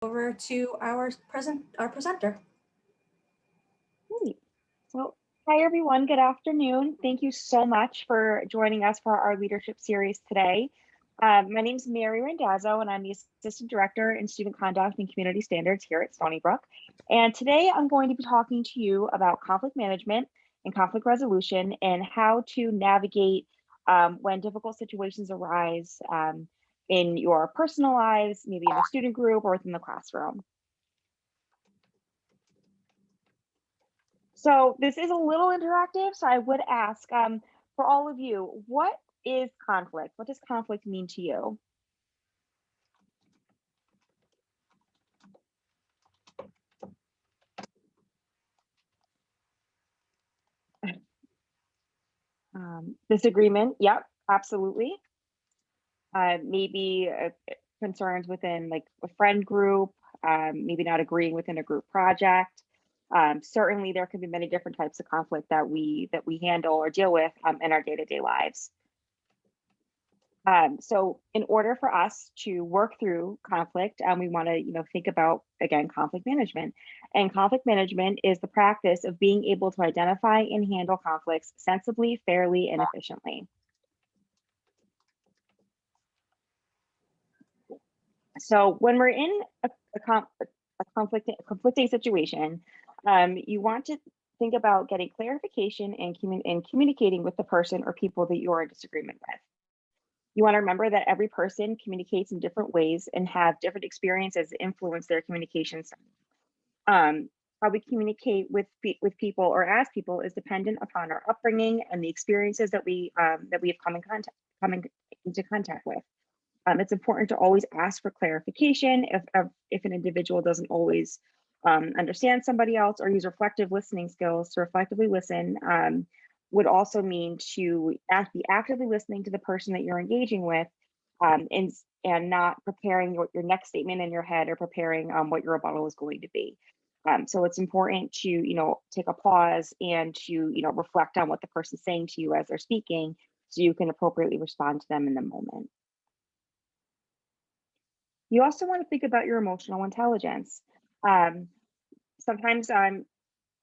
over to our presenter. Great. So, hi everyone, good afternoon. Thank you so much for joining us for our leadership series today. My name is Mary Randazzo, and I'm the Assistant Director in Student Conduct and Community Standards here at Stony Brook. And today I'm going to be talking to you about conflict management and conflict resolution and how to navigate when difficult situations arise in your personal lives, maybe in a student group or within the classroom. So this is a little interactive, so I would ask for all of you, what is conflict? What does conflict mean to you? Disagreement, yep, absolutely. Maybe concerns within like a friend group, maybe not agreeing within a group project. Certainly there can be many different types of conflict that we handle or deal with in our day-to-day lives. So in order for us to work through conflict, we want to, think about, again, conflict management. And conflict management is the practice of being able to identify and handle conflicts sensibly, fairly, and efficiently. So when we're in a conflicting situation, you want to think about getting clarification and communicating with the person or people that you're in disagreement with. You want to remember that every person communicates in different ways and have different experiences that influence their communications. How we communicate with people or as people is dependent upon our upbringing and the experiences that we have come into contact with. It's important to always ask for clarification if an individual doesn't always understand somebody else, or use reflective listening skills to reflectively listen. Would also mean to be actively listening to the person that you're engaging with, and not preparing your next statement in your head or preparing what your rebuttal is going to be. So it's important to take a pause and to reflect on what the person's saying to you as they're speaking, so you can appropriately respond to them in the moment. You also want to think about your emotional intelligence. Sometimes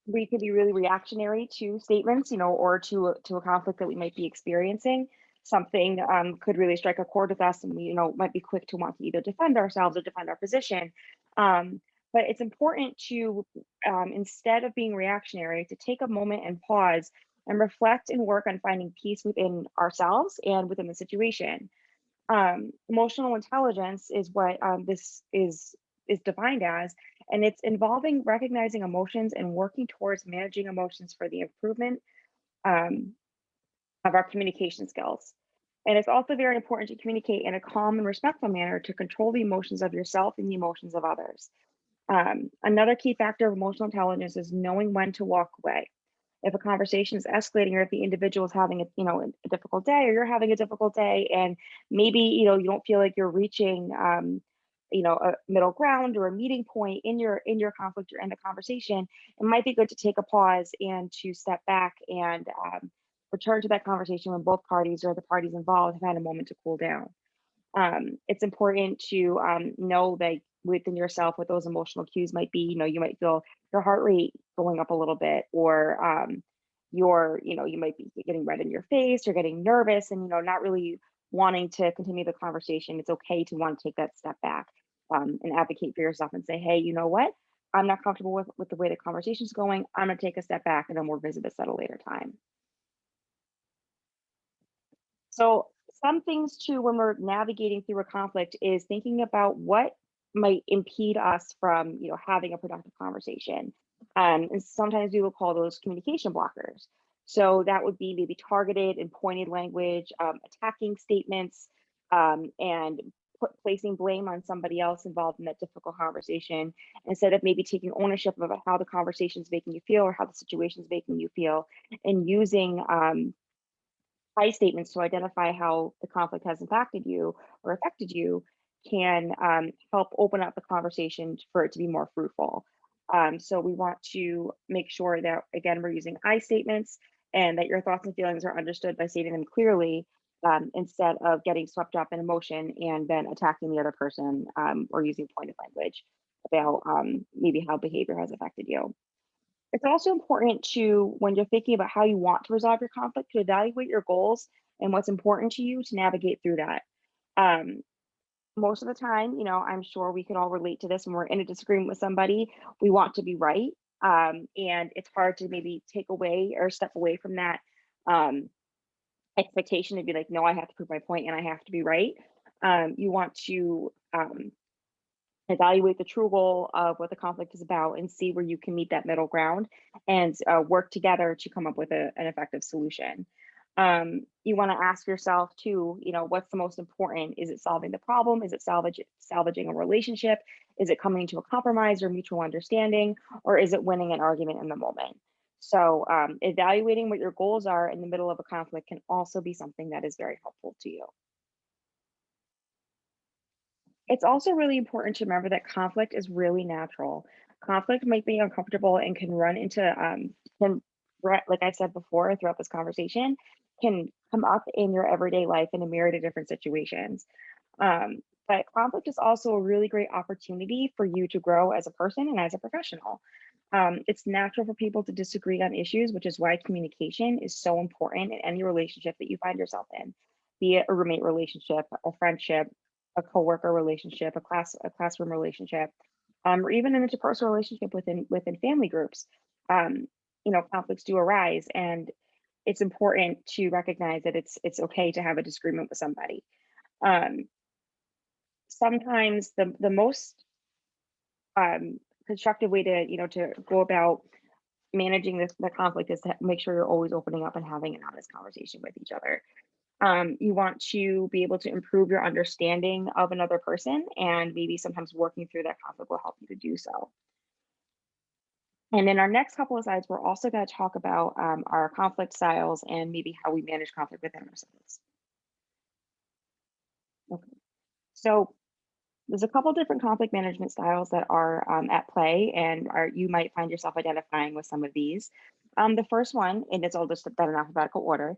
we can be really reactionary to statements, or to a conflict that we might be experiencing. Something could really strike a chord with us, and we, might be quick to want to either defend ourselves or defend our position. But it's important to, instead of being reactionary, to take a moment and pause and reflect and work on finding peace within ourselves and within the situation. Emotional intelligence is what this is defined as, and it's involving recognizing emotions and working towards managing emotions for the improvement of our communication skills. And it's also very important to communicate in a calm and respectful manner to control the emotions of yourself and the emotions of others. Another key factor of emotional intelligence is knowing when to walk away. If a conversation is escalating, or if the individual is having a difficult day, or you're having a difficult day, and maybe you don't feel like you're reaching a middle ground or a meeting point in your conflict or in the conversation, it might be good to take a pause and to step back and return to that conversation when both parties or the parties involved have had a moment to cool down. It's important to know that within yourself what those emotional cues might be. You might feel your heart rate going up a little bit, or you might be getting red in your face or getting nervous and not really wanting to continue the conversation. It's okay to want to take that step back and advocate for yourself and say, hey, you know what? I'm not comfortable with the way the conversation's going. I'm going to take a step back, and then we'll visit this at a later time. So some things too, when we're navigating through a conflict, is thinking about what might impede us from, having a productive conversation. And sometimes we will call those communication blockers. So that would be maybe targeted and pointed language, attacking statements, and placing blame on somebody else involved in that difficult conversation, instead of maybe taking ownership of how the conversation is making you feel or how the situation is making you feel, and using I statements to identify how the conflict has impacted you or affected you, can help open up the conversation for it to be more fruitful. So we want to make sure that, again, we're using I statements, and that your thoughts and feelings are understood by stating them clearly, instead of getting swept up in emotion and then attacking the other person, or using pointed language. about maybe how behavior has affected you. It's also important to, when you're thinking about how you want to resolve your conflict, to evaluate your goals and what's important to you to navigate through that. Um, Most of the time, I'm sure we could all relate to this when we're in a disagreement with somebody. We want to be right. And it's hard to maybe take away or step away from that um, expectation to be like, no, I have to prove my point and I have to be right. You want to evaluate the true goal of what the conflict is about and see where you can meet that middle ground and work together to come up with an effective solution. You want to ask yourself too, what's the most important? Is it solving the problem? Is it salvaging a relationship? Is it coming to a compromise or mutual understanding? Or is it winning an argument in the moment? So evaluating what your goals are in the middle of a conflict can also be something that is very helpful to you. It's also really important to remember that conflict is really natural. Conflict might be uncomfortable and can run into, like I said before throughout this conversation, can come up in your everyday life in a myriad of different situations. But conflict is also a really great opportunity for you to grow as a person and as a professional. It's natural for people to disagree on issues, which is why communication is so important in any relationship that you find yourself in, be it a roommate relationship, a friendship, a coworker relationship, a classroom relationship, or even an interpersonal relationship within family groups. Conflicts do arise, and it's important to recognize that it's okay to have a disagreement with somebody. Um, Sometimes the most constructive way to go about managing the conflict is to make sure you're always opening up and having an honest conversation with each other. You want to be able to improve your understanding of another person, and maybe sometimes working through that conflict will help you to do so. And in our next couple of slides, we're also going to talk about our conflict styles and maybe how we manage conflict within ourselves. Okay. So there's a couple different conflict management styles that are at play, and you might find yourself identifying with some of these. The first one, and it's all just done in alphabetical order,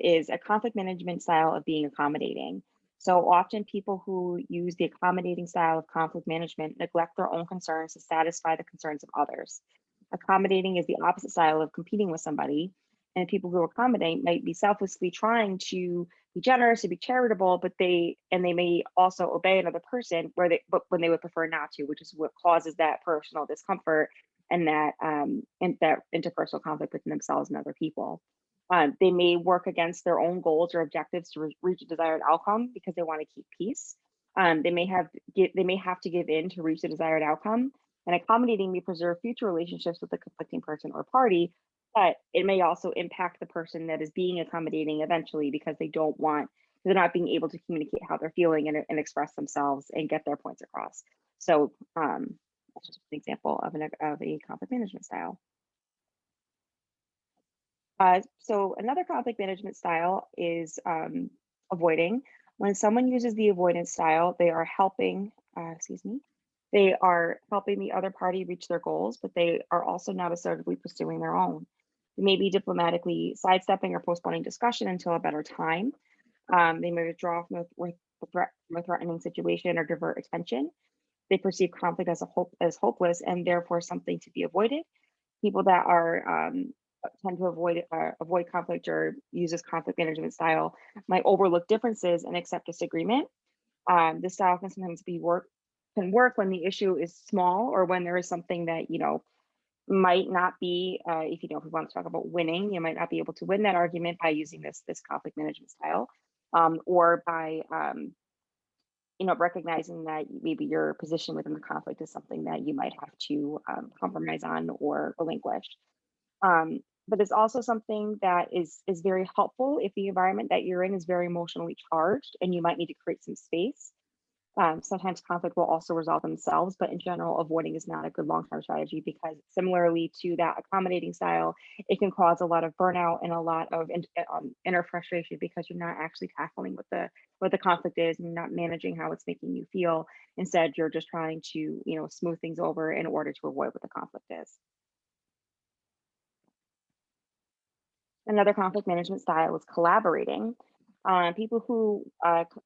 is a conflict management style of being accommodating. So often people who use the accommodating style of conflict management neglect their own concerns to satisfy the concerns of others. Accommodating is the opposite style of competing with somebody, and people who accommodate might be selflessly trying to be generous, to be charitable, but they may also obey another person but when they would prefer not to, which is what causes that personal discomfort and that interpersonal conflict within themselves and other people. They may work against their own goals or objectives to reach a desired outcome because they want to keep peace. They may have to give in to reach the desired outcome. And accommodating may preserve future relationships with the conflicting person or party, but it may also impact the person that is being accommodating eventually because they're not being able to communicate how they're feeling and express themselves and get their points across. So that's just an example of a conflict management style. So another conflict management style is avoiding. When someone uses the avoidance style, they are helping, they are helping the other party reach their goals, but they are also not assertively pursuing their own. They may be diplomatically sidestepping or postponing discussion until a better time. They may withdraw from a threatening situation or divert attention. They perceive conflict as hopeless and therefore something to be avoided. People that are tend to avoid conflict or use this conflict management style might overlook differences and accept disagreement. This style can sometimes can work when the issue is small or when there is something that might not be if we want to talk about winning, you might not be able to win that argument by using this conflict management style, or by recognizing that maybe your position within the conflict is something that you might have to compromise on or relinquish. But it's also something that is very helpful if the environment that you're in is very emotionally charged and you might need to create some space. Sometimes conflict will also resolve themselves, but in general, avoiding is not a good long-term strategy because similarly to that accommodating style, it can cause a lot of burnout and a lot of inner frustration because you're not actually tackling what the conflict is and you're not managing how it's making you feel. Instead, you're just trying to, smooth things over in order to avoid what the conflict is. Another conflict management style is collaborating. People who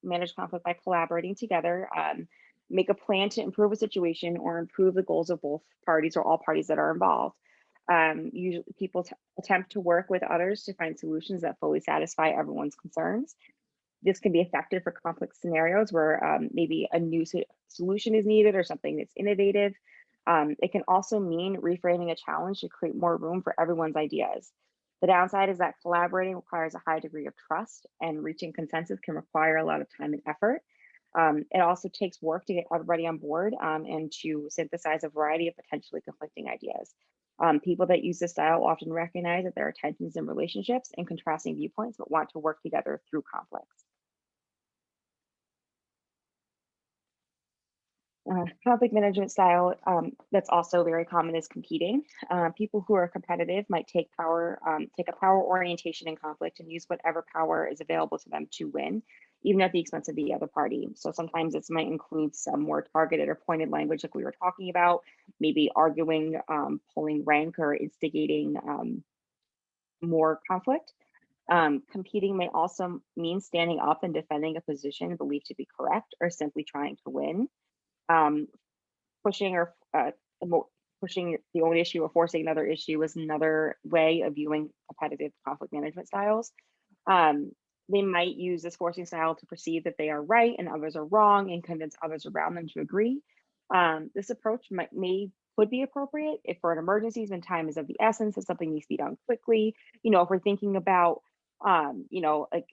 manage conflict by collaborating together make a plan to improve a situation or improve the goals of both parties or all parties that are involved. Usually people attempt to work with others to find solutions that fully satisfy everyone's concerns. This can be effective for complex scenarios where maybe a new solution is needed or something that's innovative. It can also mean reframing a challenge to create more room for everyone's ideas. The downside is that collaborating requires a high degree of trust, and reaching consensus can require a lot of time and effort. It also takes work to get everybody on board and to synthesize a variety of potentially conflicting ideas. People that use this style often recognize that there are tensions in relationships and contrasting viewpoints, but want to work together through conflicts. Conflict management style that's also very common is competing. People who are competitive might take a power orientation in conflict and use whatever power is available to them to win, even at the expense of the other party. So sometimes this might include some more targeted or pointed language, like we were talking about, maybe arguing, pulling rank, or instigating more conflict. Competing may also mean standing up and defending a position believed to be correct, or simply trying to win. Um, pushing or pushing the own issue or forcing another issue is another way of viewing competitive conflict management styles. Um, they might use this forcing style to perceive that they are right and others are wrong, and convince others around them to agree. This approach could be appropriate if for an emergency, when time is of the essence, if something needs to be done quickly. If we're thinking about, like,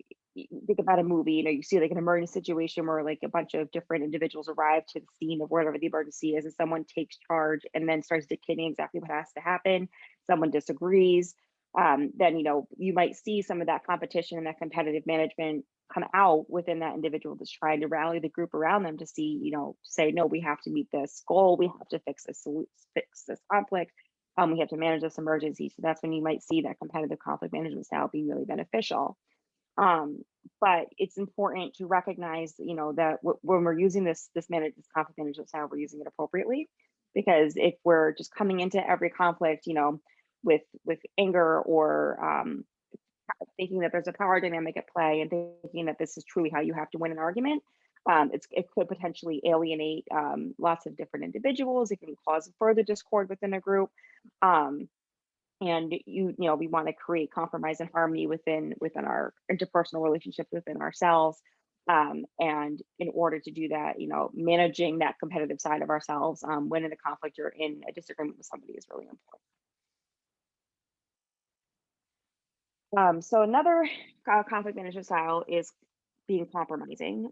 think about a movie, you see like an emergency situation where like a bunch of different individuals arrive to the scene of whatever the emergency is, and someone takes charge and then starts dictating exactly what has to happen. Someone disagrees, then you might see some of that competition and that competitive management come out within that individual that's trying to rally the group around them to see, say, no, we have to meet this goal, we have to fix this conflict, we have to manage this emergency. So that's when you might see that competitive conflict management style being really beneficial. But it's important to recognize, that when we're using this conflict management style, we're using it appropriately. Because if we're just coming into every conflict, with anger, or thinking that there's a power dynamic at play, and thinking that this is truly how you have to win an argument, it could potentially alienate lots of different individuals. It can cause further discord within a group. And we want to create compromise and harmony within our interpersonal relationships within ourselves. And in order to do that, managing that competitive side of ourselves when in a conflict or in a disagreement with somebody is really important. So another conflict management style is being compromising.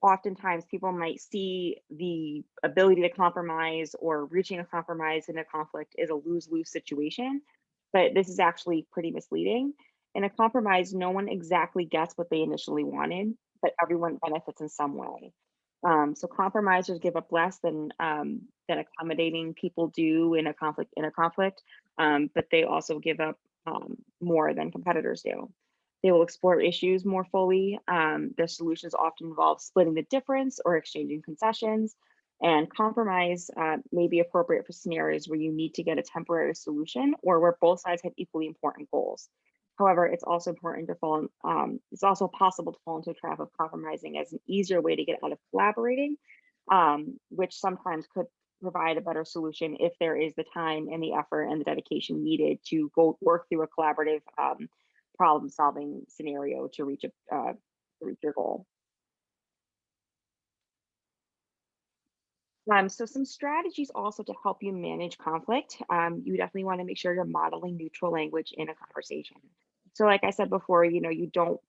Oftentimes people might see the ability to compromise or reaching a compromise in a conflict as a lose-lose situation, but this is actually pretty misleading. In a compromise, no one exactly gets what they initially wanted, but everyone benefits in some way. So compromisers give up less than accommodating people do in a conflict, but they also give up more than competitors do. They will explore issues more fully. Their solutions often involve splitting the difference or exchanging concessions. And compromise may be appropriate for scenarios where you need to get a temporary solution, or where both sides have equally important goals. However, it's also it's also possible to fall into a trap of compromising as an easier way to get out of collaborating, which sometimes could provide a better solution if there is the time and the effort and the dedication needed to go work through a collaborative problem solving scenario to reach your goal. So some strategies also to help you manage conflict. You definitely want to make sure you're modeling neutral language in a conversation. So like I said before, you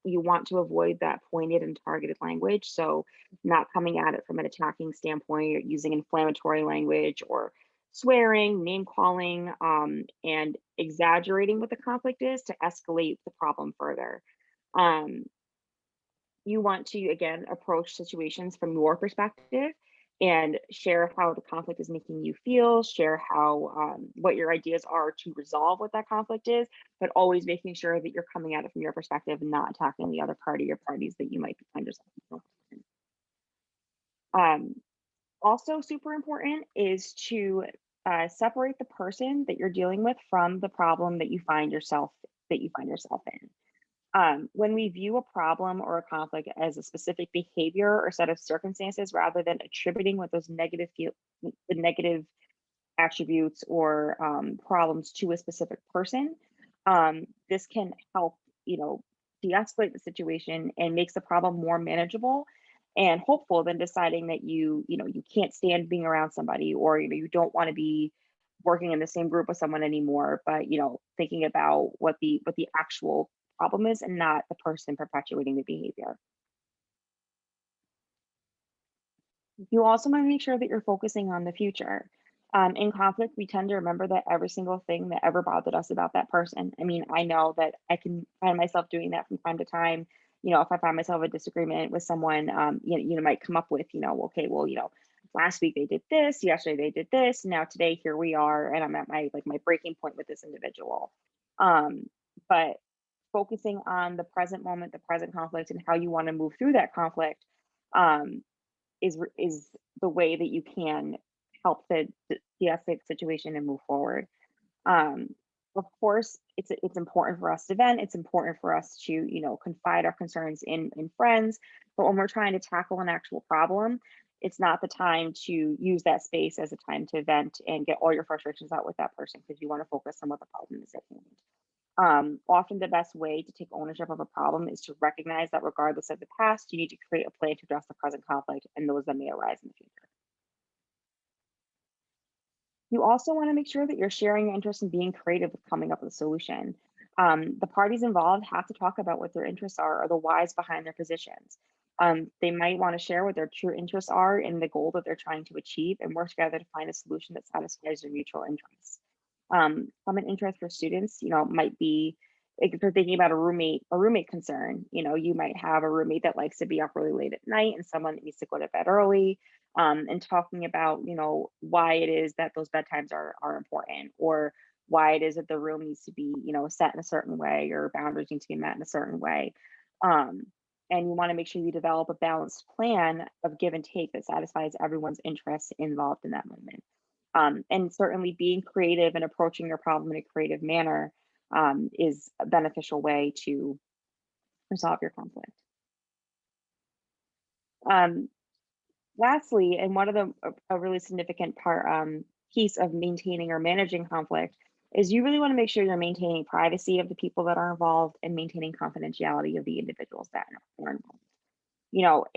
want to avoid that pointed and targeted language. So not coming at it from an attacking standpoint, or using inflammatory language, or swearing, name calling, and exaggerating what the conflict is to escalate the problem further. Um, you want to, again, approach situations from your perspective and share how the conflict is making you feel, share how what your ideas are to resolve what that conflict is, but always making sure that you're coming at it from your perspective and not attacking the other party or parties that you might find yourself in. Also super important is to separate the person that you're dealing with from the problem that you find yourself in. When we view a problem or a conflict as a specific behavior or set of circumstances, rather than attributing what those the negative attributes or problems to a specific person, this can help, de-escalate the situation and makes the problem more manageable and hopeful than deciding that you can't stand being around somebody, or you don't want to be working in the same group with someone anymore, but thinking about what the actual problem is and not the person perpetuating the behavior. You also want to make sure that you're focusing on the future. In conflict, we tend to remember that every single thing that ever bothered us about that person. I mean, I know that I can find myself doing that from time to time. If I find myself a disagreement with someone, might come up with, okay, well, last week they did this, yesterday they did this, now today here we are, and I'm at my breaking point with this individual. Um, but focusing on the present moment, the present conflict, and how you want to move through that conflict, um, is the way that you can help the de-escalate the situation and move forward. Um, of course, it's important for us to vent. It's important for us to confide our concerns in friends. But when we're trying to tackle an actual problem, it's not the time to use that space as a time to vent and get all your frustrations out with that person, because you want to focus on what the problem is at hand. Often the best way to take ownership of a problem is to recognize that regardless of the past, you need to create a plan to address the present conflict and those that may arise in the future. You also want to make sure that you're sharing your interest in being creative with coming up with a solution. The parties involved have to talk about what their interests are or the whys behind their positions. They might want to share what their true interests are in the goal that they're trying to achieve and work together to find a solution that satisfies their mutual interests. Common interest for students, might be, if you're thinking about a roommate concern, you might have a roommate that likes to be up really late at night and someone that needs to go to bed early, and talking about, why it is that those bedtimes are important, or why it is that the room needs to be, set in a certain way, or boundaries need to be met in a certain way. Um, and you want to make sure you develop a balanced plan of give and take that satisfies everyone's interests involved in that moment. And certainly being creative and approaching your problem in a creative manner is a beneficial way to resolve your conflict. Um, Lastly, and one of a really significant piece of maintaining or managing conflict is you really want to make sure you're maintaining privacy of the people that are involved and maintaining confidentiality of the individuals that are involved.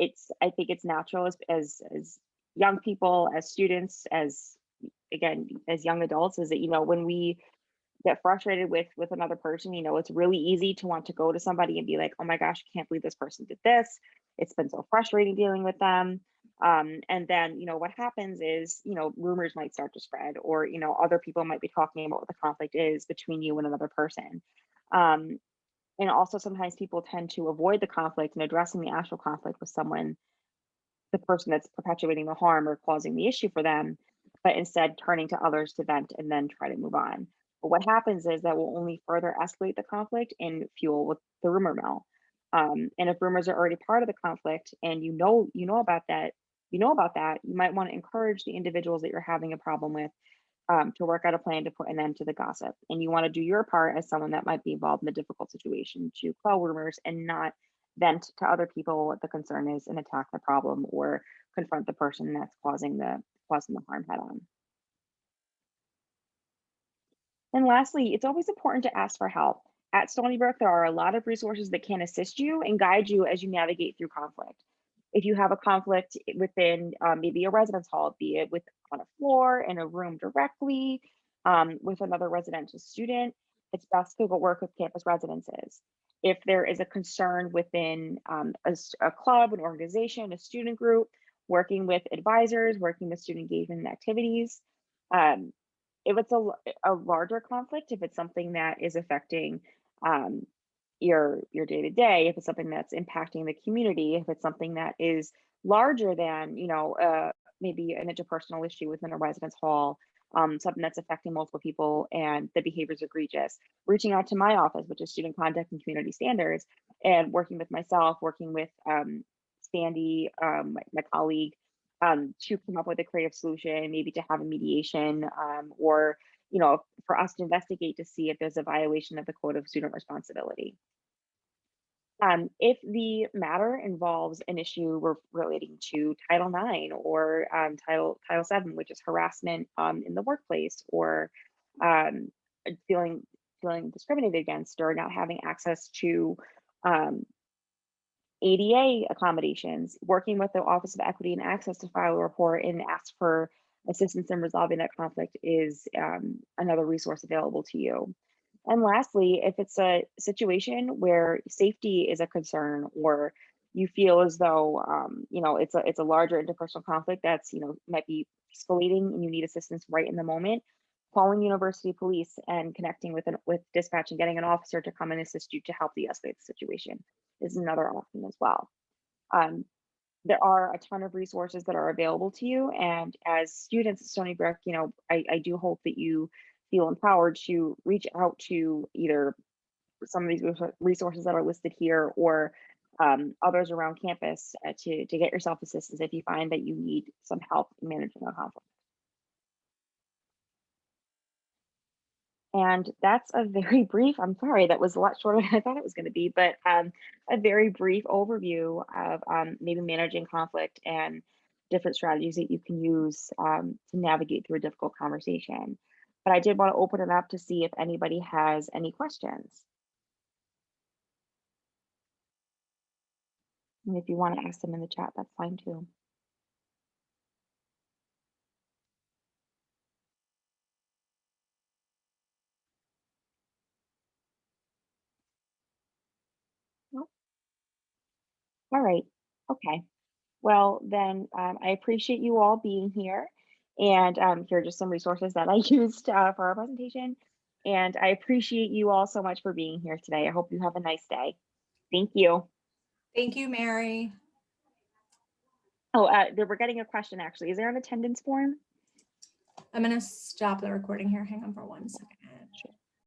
I think it's natural as young people, as students, as again as young adults, is that when we get frustrated with another person, it's really easy to want to go to somebody and be like, oh my gosh, I can't believe this person did this, it's been so frustrating dealing with them. And then what happens is rumors might start to spread, or other people might be talking about what the conflict is between you and another person. Um, and also sometimes people tend to avoid the conflict and addressing the actual conflict with someone, the person that's perpetuating the harm or causing the issue for them, but instead turning to others to vent and then try to move on. But what happens is that will only further escalate the conflict and fuel with the rumor mill. And if rumors are already part of the conflict and you know about that, you might want to encourage the individuals that you're having a problem with, to work out a plan to put an end to the gossip. And you want to do your part as someone that might be involved in a difficult situation to quell rumors and not vent to other people what the concern is and attack the problem or confront the person that's causing the harm head on. And lastly, it's always important to ask for help. At Stony Brook, there are a lot of resources that can assist you and guide you as you navigate through conflict. If you have a conflict within maybe a residence hall, be it with on a floor, in a room directly, with another residential student, it's best to go work with campus residences. If there is a concern within a club, an organization, a student group, working with advisors, working with student engagement and activities. Um, if it's a larger conflict, if it's something that is affecting um, your day to day, if it's something that's impacting the community, if it's something that is larger than maybe an interpersonal issue within a residence hall, something that's affecting multiple people and the behavior is egregious, reaching out to my office, which is student conduct and community standards, and working with myself, working with Sandy, my colleague, to come up with a creative solution, maybe to have a mediation, or for us to investigate to see if there's a violation of the code of student responsibility. If the matter involves an issue relating to Title IX or Title VII, which is harassment in the workplace, or um, feeling discriminated against, or not having access to um, ADA accommodations, working with the Office of Equity and Access to file a report and ask for assistance in resolving that conflict is another resource available to you. And lastly, if it's a situation where safety is a concern, or you feel as though it's a larger interpersonal conflict that's might be escalating and you need assistance right in the moment, calling university police and connecting with dispatch and getting an officer to come and assist you to help de-escalate the situation is another option as well. Um, there are a ton of resources that are available to you. And as students at Stony Brook, I do hope that you feel empowered to reach out to either some of these resources that are listed here, or others around campus to get yourself assistance if you find that you need some help in managing a conflict. And that's a very brief, I'm sorry, that was a lot shorter than I thought it was going to be, but a very brief overview of maybe managing conflict and different strategies that you can use to navigate through a difficult conversation. But I did want to open it up to see if anybody has any questions. And if you want to ask them in the chat, that's fine too. Nope. All right. Okay. Well, then I appreciate you all being here. And here are just some resources that I used for our presentation. And I appreciate you all so much for being here today. I hope you have a nice day. Thank you. Thank you, Mary. Oh, we're getting a question actually. Is there an attendance form? I'm going to stop the recording here. Hang on for 1 second.